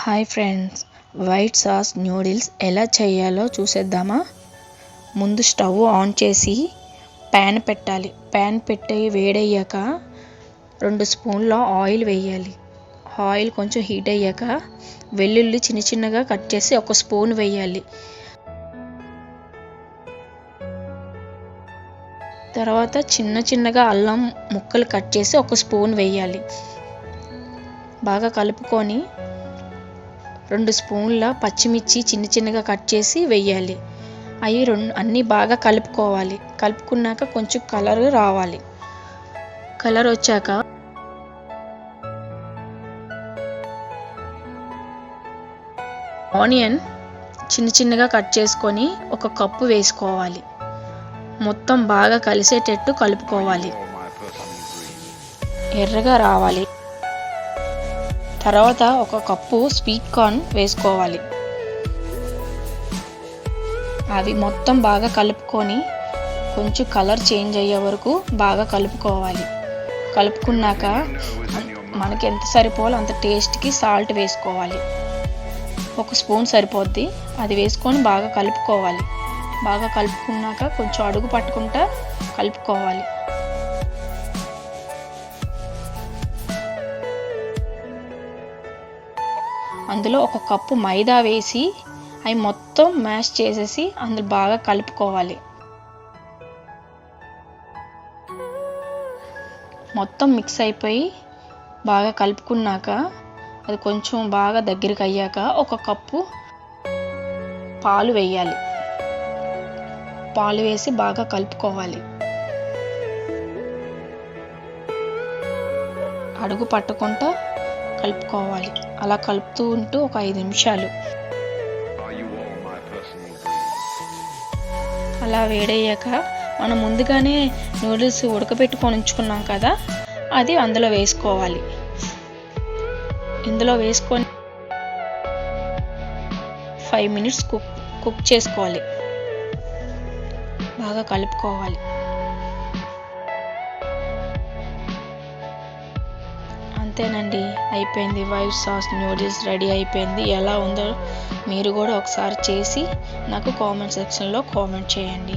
Hi friends, white sauce noodles ఎలా చేయాలో చూసేద్దామా. ముందు స్టవ్ ఆన్ చేసి ప్యాన్ పెట్టాలి. ప్యాన్ పెట్టి వేడయ్యాక 2 స్పూన్ల ఆయిల్ వేయాలి. ఆయిల్ కొంచెం హీట్ అయ్యాక వెల్లుల్లి చిన్న చిన్నగా కట్ చేసి 1 స్పూన్ వేయాలి. తర్వాత చిన్న చిన్నగా అల్లం ముక్కలు కట్ చేసి 1 స్పూన్ వేయాలి. బాగా కలుపుకొని 2 స్పూన్ల పచ్చిమిర్చి చిన్న చిన్నగా కట్ చేసి వేయాలి. అవి అన్నీ బాగా కలుపుకోవాలి. కలుపుకున్నాక కొంచెం కలర్ రావాలి. కలర్ వచ్చాక ఆనియన్ చిన్న చిన్నగా కట్ చేసుకొని 1 కప్పు వేసుకోవాలి. మొత్తం బాగా కలిసేటట్టు కలుపుకోవాలి. ఎర్రగా రావాలి. తర్వాత 1 కప్పు స్వీట్ కార్న్ వేసుకోవాలి. అవి మొత్తం బాగా కలుపుకొని కొంచెం కలర్ చేంజ్ అయ్యే వరకు బాగా కలుపుకోవాలి. కలుపుకున్నాక మనకి ఎంత సరిపోవాలో అంత టేస్ట్కి సాల్ట్ వేసుకోవాలి. 1 స్పూన్ సరిపోద్ది. అది వేసుకొని బాగా కలుపుకోవాలి. బాగా కలుపుకున్నాక కొంచెం అడుగు పట్టుకుంటా కలుపుకోవాలి. అందులో 1 కప్పు మైదా వేసి అవి మొత్తం మ్యాష్ చేసేసి అందులో బాగా కలుపుకోవాలి. మొత్తం మిక్స్ అయిపోయి బాగా కలుపుకున్నాక అది కొంచెం బాగా దగ్గరికి అయ్యాక 1 కప్పు పాలు వేయాలి. పాలు వేసి బాగా కలుపుకోవాలి. అడుగు పట్టుకుంటా కలుపుకోవాలి. అలా కలుపుతూ ఉంటూ ఒక 5 నిమిషాలు అలా వేడయ్యాక మనం ముందుగానే నూడిల్స్ ఉడకబెట్టుకొని ఉంచుకున్నాం కదా, అది అందులో వేసుకోవాలి. ఇందులో వేసుకొని 5 మినిట్స్ కుక్ చేసుకోవాలి. బాగా కలుపుకోవాలి. అంతేనండి, అయిపోయింది. వైట్ సాస్ నూడిల్స్ రెడీ అయిపోయింది. ఎలా ఉందో మీరు కూడా ఒకసారి చేసి నాకు కామెంట్ సెక్షన్లో కామెంట్ చేయండి.